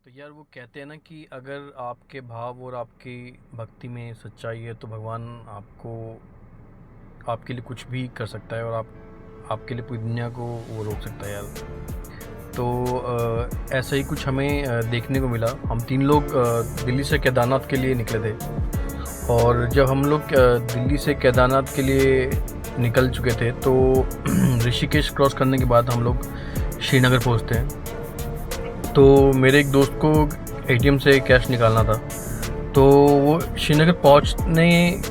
तो यार वो कहते हैं ना कि अगर आपके भाव और आपकी भक्ति में सच्चाई है तो भगवान आपको आपके लिए कुछ भी कर सकता है और आपके लिए पूरी दुनिया को वो रोक सकता है यार। तो ऐसा ही कुछ हमें देखने को मिला। हम तीन लोग दिल्ली से केदारनाथ के लिए निकले थे। और जब हम लोग दिल्ली से केदारनाथ के लिए निकल चुके थे तो ऋषिकेश क्रॉस करने के बाद हम लोग श्रीनगर पहुंचते हैं। तो मेरे एक दोस्त को एटीएम से कैश निकालना था, तो वो श्रीनगर पहुंचने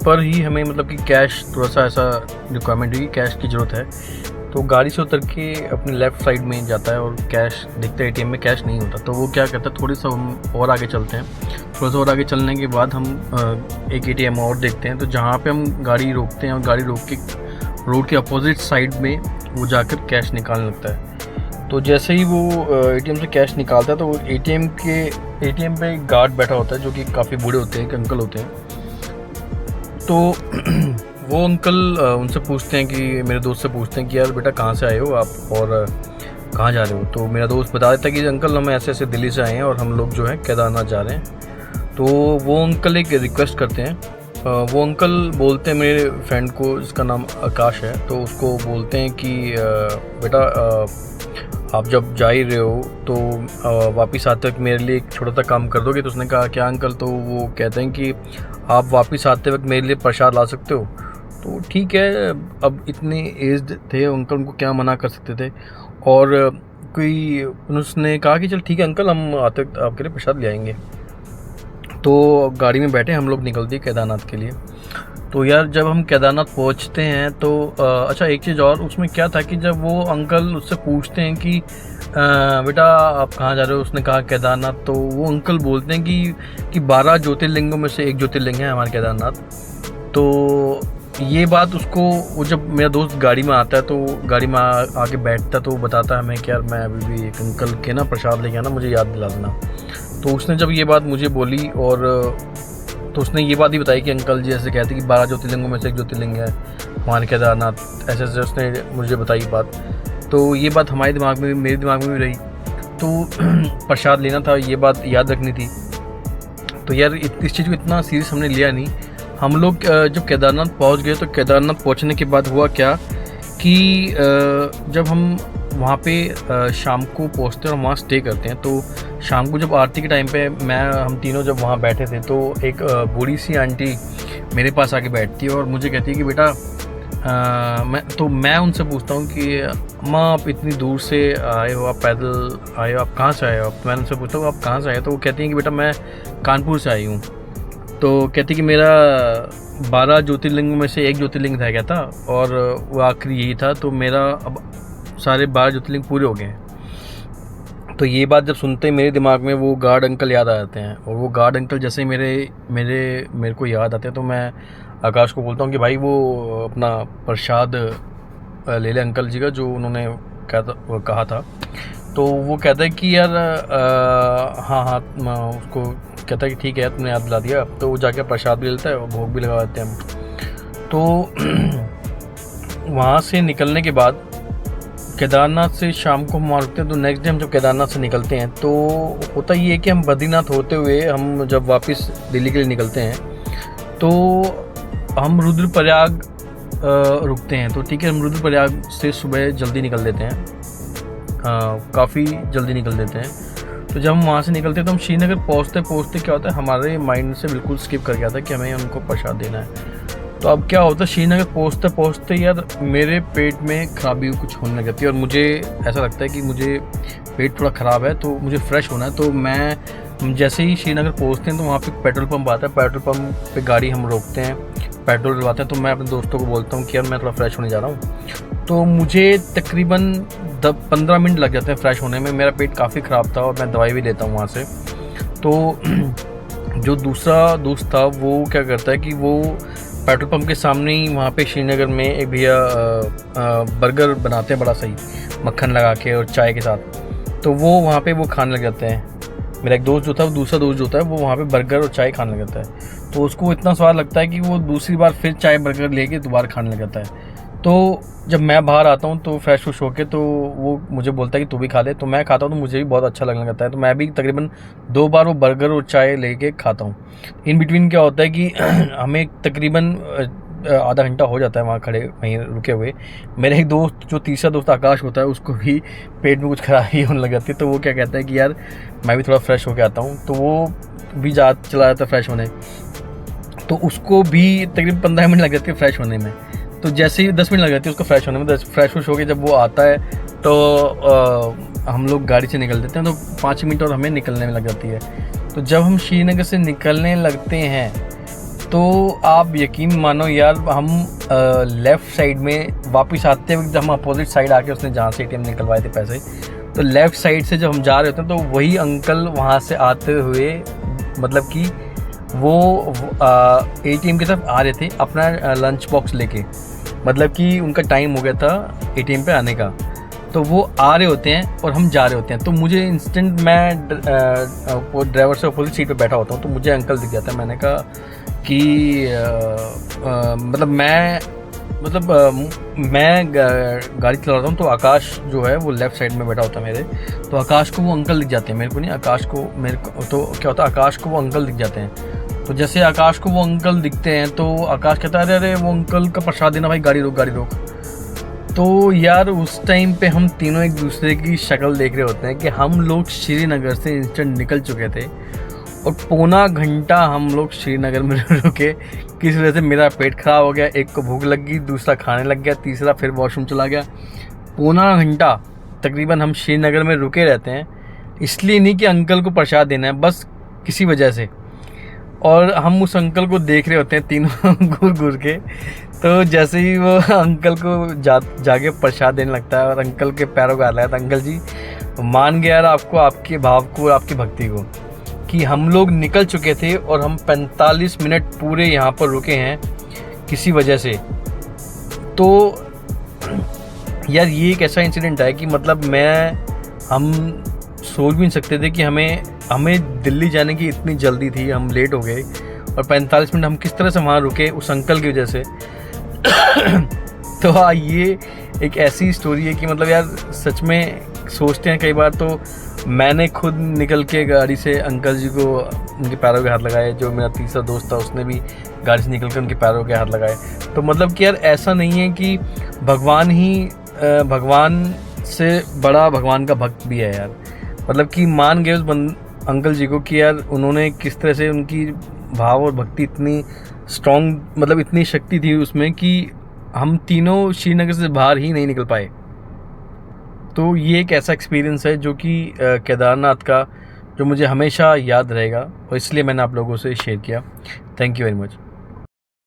पर ही हमें मतलब कि कैश थोड़ा सा ऐसा रिक्वायरमेंट हुई, कैश की ज़रूरत है। तो गाड़ी से उतर के अपने लेफ़्ट साइड में जाता है और कैश देखते हैं एटीएम में कैश नहीं होता। तो वो क्या करता है, थोड़ी सा हम और आगे चलते हैं। थोड़ा सा और आगे चलने के बाद हम एक एटीएम और देखते हैं। तो जहाँ पे हम गाड़ी रोकते हैं और गाड़ी रोक के रोड के अपोजिट साइड में वो जाकर कैश निकालने लगता है। तो जैसे ही वो एटीएम से कैश निकालता है तो एटीएम पे गार्ड बैठा होता है जो कि काफ़ी बूढ़े होते हैं, एक अंकल होते हैं। तो वो अंकल उनसे पूछते हैं कि मेरे दोस्त से पूछते हैं कि यार बेटा कहाँ से आए हो आप और कहाँ जा रहे हो। तो मेरा दोस्त बता देता है कि अंकल हम ऐसे ऐसे दिल्ली से आए हैं और हम लोग जो है केदारनाथ जा रहे हैं। तो वो अंकल एक रिक्वेस्ट करते हैं। वो अंकल बोलते हैं मेरे फ्रेंड को, जिसका नाम आकाश है, तो उसको बोलते हैं कि बेटा आप जब जा ही रहे हो तो वापस आते वक्त मेरे लिए एक छोटा सा काम कर दोगे। तो उसने कहा क्या अंकल। तो वो कहते हैं कि आप वापस आते वक्त मेरे लिए प्रसाद ला सकते हो। तो ठीक है, अब इतने एज्ड थे अंकल, उनको क्या मना कर सकते थे। और कोई उसने कहा कि चल ठीक है अंकल, हम आते वक्त आपके लिए प्रसाद ले आएंगे। तो गाड़ी में बैठे हम लोग निकल दिए केदारनाथ के लिए। तो यार जब हम केदारनाथ पहुंचते हैं तो अच्छा एक चीज़ और उसमें क्या था कि जब वो अंकल उससे पूछते हैं कि बेटा आप कहाँ जा रहे हो, उसने कहा केदारनाथ। तो वो अंकल बोलते हैं कि 12 ज्योतिर्लिंगों में से एक ज्योतिर्लिंग है हमारे केदारनाथ। तो ये बात उसको, वो जब मेरा दोस्त गाड़ी में आता है तो गाड़ी में आके बैठता है तो वो बताता है हमें कि यार मैं अभी भी एक अंकल के ना प्रसाद लेके आना, मुझे याद दिला देना। तो उसने जब ये बात मुझे बोली और तो उसने ये बात ही बताई कि अंकल जी ऐसे कहते कि 12 ज्योतिर्लिंगों में से एक ज्योतिर्लिंग है हमारे केदारनाथ, ऐसे ऐसे उसने मुझे बताई बात। तो ये बात हमारे दिमाग में, मेरे दिमाग में भी रही। तो प्रसाद लेना था, ये बात याद रखनी थी। तो यार इस चीज़ को इतना सीरियस हमने लिया नहीं। हम लोग जब केदारनाथ पहुंच गए तो केदारनाथ पहुंचने के बाद हुआ क्या कि जब हम वहाँ पे शाम को पहुँचते हैं और वहाँ स्टे करते हैं। तो शाम को जब आरती के टाइम पे हम तीनों जब वहाँ बैठे थे तो एक बूढ़ी सी आंटी मेरे पास आके बैठती है और मुझे कहती है कि बेटा मैं उनसे पूछता हूँ कि अम्मा आप इतनी दूर से आए हो, आप पैदल आए हो, आप कहाँ से आए हो। मैं उनसे पूछता हूँ आप कहाँ से आए हो। तो वो कहती हैं कि बेटा मैं कानपुर से आई हूँ। तो कहती कि मेरा 12 ज्योतिर्लिंग में से एक ज्योतिर्लिंग रह गया था और वो आखिरी यही था, तो मेरा अब सारे 12 ज्योतिर्लिंग पूरे हो गए हैं। तो ये बात जब सुनते ही मेरे दिमाग में वो गार्ड अंकल याद आ जाते हैं। और वो गार्ड अंकल जैसे मेरे को याद आते हैं तो मैं आकाश को बोलता हूँ कि भाई वो अपना प्रसाद ले ले अंकल जी का जो उन्होंने कहा था। तो वो कहता है कि यार हाँ उसको कहता है कि ठीक है तुमने याद दिला दिया। तो वो जाके प्रसाद भी लेता है और भोग भी लगा देते हैं हम। तो वहाँ से निकलने के बाद केदारनाथ से शाम को हम रुकते हैं। तो नेक्स्ट डे हम जब केदारनाथ से निकलते हैं तो होता ये है कि हम बद्रीनाथ होते हुए हम जब वापस दिल्ली के लिए निकलते हैं तो हम रुद्रप्रयाग रुकते हैं। तो ठीक है, हम रुद्रप्रयाग से सुबह जल्दी निकल देते हैं, काफ़ी जल्दी निकल देते हैं। तो जब हम वहाँ से निकलते हैं तो हम श्रीनगर पहुँचते क्या होता है, हमारे माइंड से बिल्कुल स्किप कर गया था कि हमें उनको प्रसाद देना है। तो अब क्या होता है, श्रीनगर पहुँचते यार मेरे पेट में खराबी कुछ होने लग जाती है और मुझे ऐसा लगता है कि मुझे पेट थोड़ा ख़राब है तो मुझे फ्रेश होना है। तो हम जैसे ही श्रीनगर पहुँचते हैं तो वहाँ पे पेट्रोल पंप आता है। पेट्रोल पंप पे गाड़ी हम रोकते हैं, पेट्रोल डलवाते हैं। तो मैं अपने दोस्तों को बोलता हूँ कि यार मैं थोड़ा फ्रेश होने जा रहा हूँ। तो मुझे तकरीबन 15 मिनट लग जाते हैं फ्रेश होने में। मेरा पेट काफ़ी ख़राब था और मैं दवाई भी लेता हूँ वहाँ से। तो जो दूसरा दोस्त था वो क्या करता है कि वो पेट्रोल पंप के सामने ही वहाँ पे श्रीनगर में एक भैया बर्गर बनाते हैं बड़ा सही, मक्खन लगा के और चाय के साथ। तो वो वहाँ पे वो खाने लग जाते हैं। मेरा एक दोस्त जो था, वो दूसरा दोस्त जो था, वो वहाँ पे बर्गर और चाय खाने लग जाता है। तो उसको इतना स्वाद लगता है कि वो दूसरी बार फिर चाय बर्गर लेके दोबारा खाने लग जाता है। तो जब मैं बाहर आता हूँ तो फ्रेश व्रेश होके, तो वो मुझे बोलता है कि तू भी खा ले, तो मैं खाता हूँ तो मुझे भी बहुत अच्छा लगने लगता है, तो मैं भी तकरीबन 2 बार वो बर्गर और चाय लेके खाता हूँ। इन बिटवीन क्या होता है कि हमें तकरीबन आधा घंटा हो जाता है वहाँ खड़े वहीं रुके हुए। मेरा एक दोस्त, जो तीसरा दोस्त आकाश होता है, उसको भी पेट में कुछ खराबी होने लग जाती है, तो वो क्या कहता है कि यार मैं भी थोड़ा फ्रेश होके आता हूँ, तो वो भी चला जाता है फ्रेश होने। तो उसको भी तकरीबन 15 मिनट लग जाती है फ्रेश होने में। तो जैसे ही 10 मिनट लग जाती है उसको फ्रेश होने में, फ्रेश व्रेश होकर जब वो आता है तो हम लोग गाड़ी से निकल देते हैं, तो 5 मिनट और हमें निकलने में लग जाती है। तो जब हम श्रीनगर से निकलने लगते हैं तो आप यकीन मानो यार, हम लेफ़्ट साइड में वापस आते हुए, जब हम अपोजिट साइड आके उसने जहाँ से ATM निकलवाए थे पैसे, तो लेफ़्ट साइड से जब हम जा रहे होते हैं तो वही अंकल वहाँ से आते हुए, मतलब कि वो ATM की तरफ आ रहे थे अपना लंच बॉक्स लेके, मतलब कि उनका टाइम हो गया था ATM पे आने का। तो वो आ रहे होते हैं और हम जा रहे होते हैं, तो मुझे इंस्टेंट, मैं वो ड्राइवर से अपोजिट सीट पे बैठा होता हूँ, तो मुझे अंकल दिख जाता है। मैंने कहा कि मैं गाड़ी चला रहा हूँ, तो आकाश जो है वो लेफ़्ट साइड में बैठा होता है मेरे, तो आकाश को वो अंकल दिख जाते हैं, मेरे को नहीं, आकाश को मेरे को। तो क्या होता है, आकाश को वो अंकल दिख जाते हैं। तो जैसे आकाश को वो अंकल दिखते हैं तो आकाश कहता है, अरे अरे वो अंकल का प्रसाद देना भाई, गाड़ी रोक गाड़ी रोक। तो यार उस टाइम पे हम तीनों एक दूसरे की शक्ल देख रहे होते हैं कि हम लोग श्रीनगर से इंस्टेंट निकल चुके थे और पौना घंटा हम लोग श्रीनगर में रुके। किस वजह से मेरा पेट ख़राब हो गया, एक को भूख लग गई, दूसरा खाने लग गया, तीसरा फिर वॉशरूम चला गया। पौना घंटा तकरीबन हम श्रीनगर में रुके रहते हैं, इसलिए नहीं कि अंकल को प्रसाद देना है, बस किसी वजह से। और हम उस अंकल को देख रहे होते हैं तीनों घूर घूर के। तो जैसे ही वो अंकल को जाके प्रसाद देने लगता है और अंकल के पैरों का हाथ लगाता है, अंकल जी मान गया यार आपको, आपके भाव को, आपकी भक्ति को, कि हम लोग निकल चुके थे और हम 45 मिनट पूरे यहाँ पर रुके हैं किसी वजह से। तो यार ये एक ऐसा इंसिडेंट है कि मतलब हम सोच भी नहीं सकते थे कि हमें दिल्ली जाने की इतनी जल्दी थी, हम लेट हो गए और 45 मिनट हम किस तरह से वहाँ रुके उस अंकल की वजह से। तो हाँ, ये एक ऐसी स्टोरी है कि मतलब यार सच में सोचते हैं कई बार, तो मैंने खुद निकल के गाड़ी से अंकल जी को उनके पैरों के हाथ लगाए, जो मेरा तीसरा दोस्त था उसने भी गाड़ी से निकल कर उनके पैरों के हाथ लगाए। तो मतलब कि यार ऐसा नहीं है कि भगवान से बड़ा भगवान का भक्त भी है यार। मतलब कि मान गए उस अंकल जी को कि यार उन्होंने किस तरह से, उनकी भाव और भक्ति इतनी स्ट्रॉन्ग, मतलब इतनी शक्ति थी उसमें कि हम तीनों श्रीनगर से बाहर ही नहीं निकल पाए। तो ये एक ऐसा एक्सपीरियंस है जो कि केदारनाथ का, जो मुझे हमेशा याद रहेगा और इसलिए मैंने आप लोगों से शेयर किया। Thank you very much.